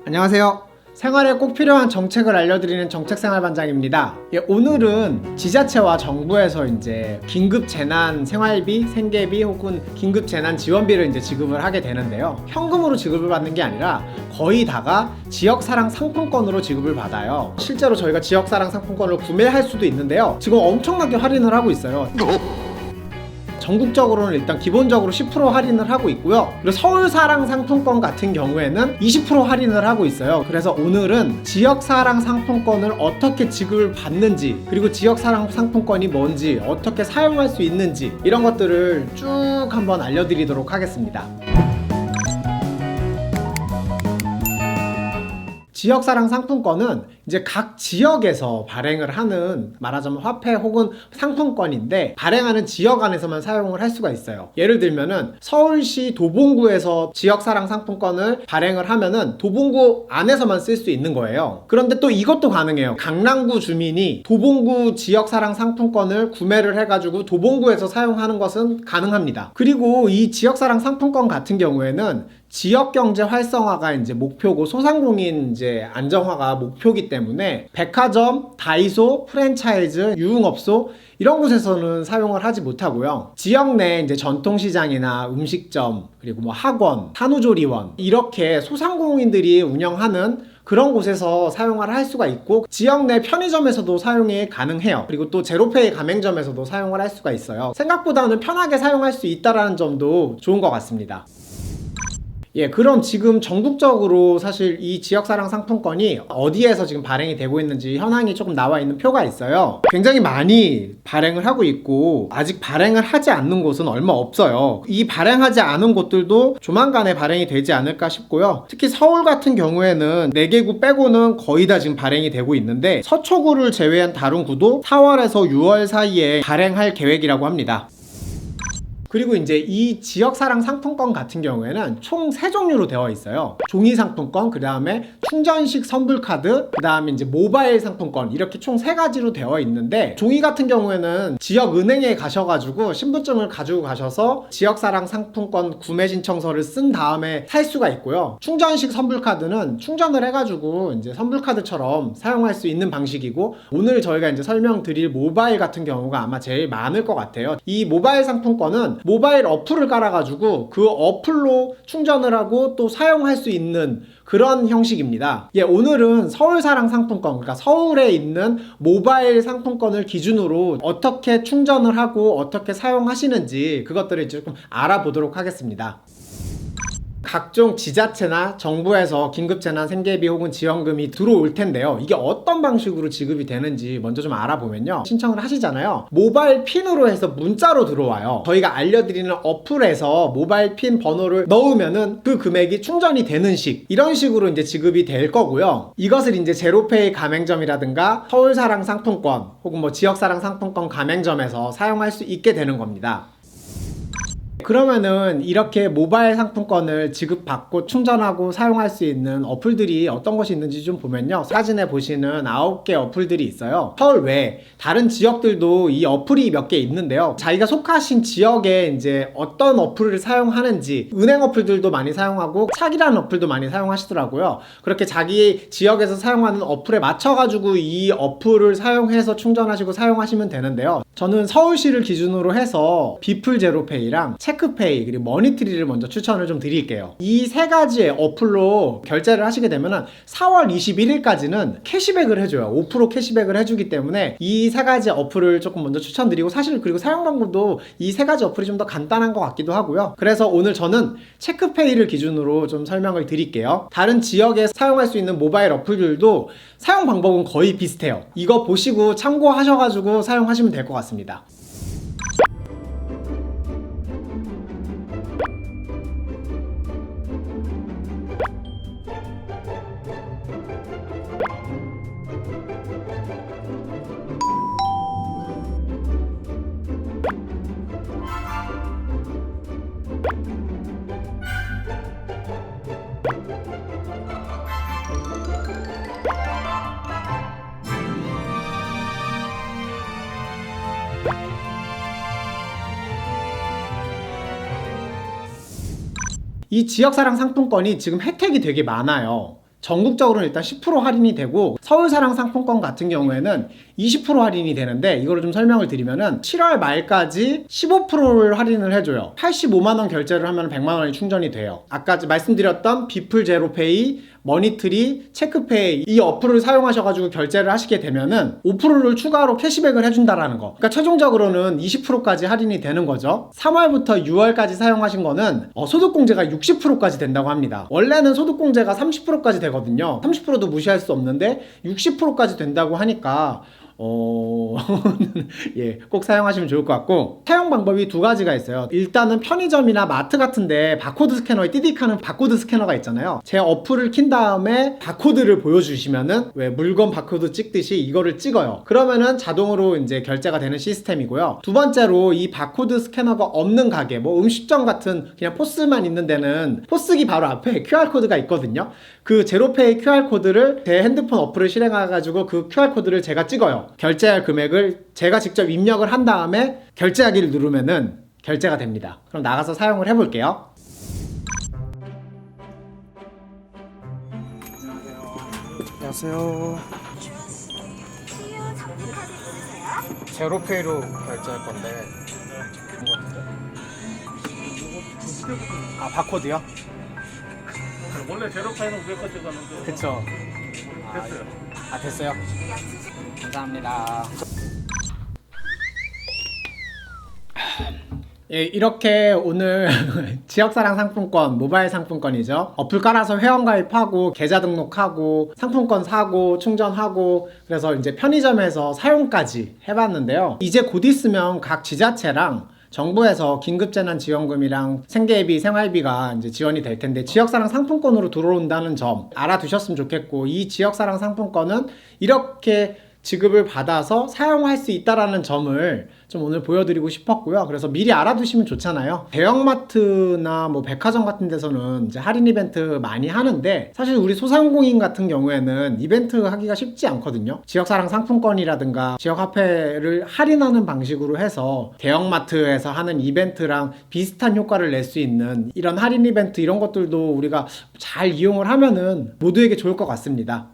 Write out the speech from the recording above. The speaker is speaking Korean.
안녕하세요. 생활에 꼭 필요한 정책을 알려드리는 정책생활반장입니다. 오늘은 지자체와 정부에서 이제 긴급 재난 생활비, 생계비 혹은 긴급 재난 지원비를 이제 지급을 하게 되는데요. 현금으로 지급을 받는 게 아니라 거의 다가 지역사랑 상품권으로 지급을 받아요. 실제로 저희가 지역사랑 상품권을 구매할 수도 있는데요. 지금 엄청나게 할인을 하고 있어요. 전국적으로는 일단 기본적으로 10% 할인을 하고 있고요. 그리고 서울사랑 상품권 같은 경우에는 20% 할인을 하고 있어요. 그래서 오늘은 지역사랑 상품권을 어떻게 지급을 받는지, 그리고 지역사랑 상품권이 뭔지, 어떻게 사용할 수 있는지, 이런 것들을 쭉 한번 알려드리도록 하겠습니다. 지역사랑 상품권은 이제 각 지역에서 발행을 하는, 말하자면 화폐 혹은 상품권인데, 발행하는 지역 안에서만 사용을 할 수가 있어요. 예를 들면은 서울시 도봉구에서 지역사랑 상품권을 발행을 하면은 도봉구 안에서만 쓸 수 있는 거예요. 그런데 또 이것도 가능해요. 강남구 주민이 도봉구 지역사랑 상품권을 구매를 해가지고 도봉구에서 사용하는 것은 가능합니다. 그리고 이 지역사랑 상품권 같은 경우에는 지역경제 활성화가 이제 목표고, 소상공인 이제 안정화가 목표이기 때문에 백화점, 다이소, 프랜차이즈, 유흥업소 이런 곳에서는 사용을 하지 못하고요. 지역 내 이제 전통시장이나 음식점, 그리고 뭐 학원, 산후조리원, 이렇게 소상공인들이 운영하는 그런 곳에서 사용을 할 수가 있고, 지역 내 편의점에서도 사용이 가능해요. 그리고 또 제로페이 가맹점에서도 사용을 할 수가 있어요. 생각보다는 편하게 사용할 수 있다는 점도 좋은 것 같습니다. 그럼 지금 전국적으로 사실 이 지역사랑 상품권이 어디에서 지금 발행이 되고 있는지 현황이 조금 나와 있는 표가 있어요. 굉장히 많이 발행을 하고 있고, 아직 발행을 하지 않는 곳은 얼마 없어요. 이 발행하지 않은 곳들도 조만간에 발행이 되지 않을까 싶고요. 특히 서울 같은 경우에는 4개 구 빼고는 거의 다 지금 발행이 되고 있는데, 서초구를 제외한 다른 구도 4월에서 6월 사이에 발행할 계획이라고 합니다. 그리고 이제 이 지역사랑 상품권 같은 경우에는 총 3종류로 되어 있어요. 종이 상품권, 그 다음에 충전식 선불카드, 그 다음에 이제 모바일 상품권, 이렇게 총 3가지로 되어 있는데, 종이 같은 경우에는 지역은행에 가셔가지고 신분증을 가지고 가셔서 지역사랑 상품권 구매 신청서를 쓴 다음에 살 수가 있고요. 충전식 선불카드는 충전을 해가지고 이제 선불카드처럼 사용할 수 있는 방식이고, 오늘 저희가 이제 설명드릴 모바일 같은 경우가 아마 제일 많을 것 같아요. 이 모바일 상품권은 모바일 어플을 깔아가지고 그 어플로 충전을 하고 또 사용할 수 있는 그런 형식입니다. 오늘은 서울사랑 상품권, 그러니까 서울에 있는 모바일 상품권을 기준으로 어떻게 충전을 하고 어떻게 사용하시는지 그것들을 조금 알아보도록 하겠습니다. 각종 지자체나 정부에서 긴급재난 생계비 혹은 지원금이 들어올 텐데요. 이게 어떤 방식으로 지급이 되는지 먼저 좀 알아보면요, 신청을 하시잖아요. 모바일 핀으로 해서 문자로 들어와요. 저희가 알려드리는 어플에서 모바일 핀 번호를 넣으면은 그 금액이 충전이 되는 이런 식으로 이제 지급이 될 거고요. 이것을 이제 제로페이 가맹점이라든가 서울사랑 상품권 혹은 뭐 지역사랑 상품권 가맹점에서 사용할 수 있게 되는 겁니다. 그러면은 이렇게 모바일 상품권을 지급받고 충전하고 사용할 수 있는 어플들이 어떤 것이 있는지 좀 보면요, 사진에 보시는 9개 어플들이 있어요. 서울 외에 다른 지역들도 이 어플이 몇 개 있는데요, 자기가 속하신 지역에 이제 어떤 어플을 사용하는지, 은행 어플들도 많이 사용하고 차기라는 어플도 많이 사용하시더라고요. 그렇게 자기 지역에서 사용하는 어플에 맞춰가지고 이 어플을 사용해서 충전하시고 사용하시면 되는데요, 저는 서울시를 기준으로 해서 비플 제로페이랑 체크페이 그리고 머니트리를 먼저 추천을 좀 드릴게요. 이 3가지의 어플로 결제를 하시게 되면은 4월 21일까지는 캐시백을 해줘요. 5% 캐시백을 해주기 때문에 이 3가지 어플을 조금 먼저 추천드리고, 사실 그리고 사용 방법도 이 3가지 어플이 좀 더 간단한 것 같기도 하고요. 그래서 오늘 저는 체크페이를 기준으로 좀 설명을 드릴게요. 다른 지역에 사용할 수 있는 모바일 어플들도 사용 방법은 거의 비슷해요. 이거 보시고 참고하셔가지고 사용하시면 될 것 같습니다. 이 지역사랑 상품권이 지금 혜택이 되게 많아요. 전국적으로는 일단 10% 할인이 되고 서울사랑 상품권 같은 경우에는 20% 할인이 되는데, 이거를 좀 설명을 드리면은 7월 말까지 15%를 할인을 해줘요. 85만 원 결제를 하면 100만 원이 충전이 돼요. 아까 말씀드렸던 비플 제로페이, 머니트리, 체크페이 이 어플을 사용하셔가지고 결제를 하시게 되면은 5%를 추가로 캐시백을 해준다라는 거. 그러니까 최종적으로는 20%까지 할인이 되는 거죠. 3월부터 6월까지 사용하신 거는 소득공제가 60%까지 된다고 합니다. 원래는 소득공제가 30%까지 되거든요. 30%도 무시할 수 없는데 60%까지 된다고 하니까 예, 꼭 사용하시면 좋을 것 같고, 사용 방법이 두 가지가 있어요. 일단은 편의점이나 마트 같은데 바코드 스캐너에 띠딕하는 바코드 스캐너가 있잖아요. 제 어플을 킨 다음에 바코드를 보여주시면은 왜 물건 바코드 찍듯이 이거를 찍어요. 그러면은 자동으로 이제 결제가 되는 시스템이고요. 두 번째로 이 바코드 스캐너가 없는 가게, 뭐 음식점 같은 그냥 포스만 있는 데는 포스기 바로 앞에 QR코드가 있거든요. 그 제로페이 QR코드를 제 핸드폰 어플을 실행해가지고 그 QR코드를 제가 찍어요. 결제할 금액을 제가 직접 입력을 한 다음에 결제하기를 누르면은 결제가 됩니다. 그럼 나가서 사용을 해볼게요. 안녕하세요. 제로페이로 결제할 건데. 아, 바코드요? 원래 제로파이는 500까지 가는데 그쵸. 됐어요. 아, 됐어요? 감사합니다. 예, 이렇게 오늘 지역사랑 상품권, 모바일 상품권이죠. 어플 깔아서 회원가입하고 계좌 등록하고 상품권 사고 충전하고, 그래서 이제 편의점에서 사용까지 해봤는데요. 이제 곧 있으면 각 지자체랑 정부에서 긴급재난지원금이랑 생계비, 생활비가 이제 지원이 될 텐데, 지역사랑 상품권으로 들어온다는 점 알아두셨으면 좋겠고, 이 지역사랑 상품권은 이렇게 지급을 받아서 사용할 수 있다라는 점을 좀 오늘 보여드리고 싶었고요. 그래서 미리 알아두시면 좋잖아요. 대형마트나 뭐 백화점 같은 데서는 이제 할인 이벤트 많이 하는데, 사실 우리 소상공인 같은 경우에는 이벤트 하기가 쉽지 않거든요. 지역사랑 상품권이라든가 지역화폐를 할인하는 방식으로 해서 대형마트에서 하는 이벤트랑 비슷한 효과를 낼 수 있는 이런 할인 이벤트, 이런 것들도 우리가 잘 이용을 하면은 모두에게 좋을 것 같습니다.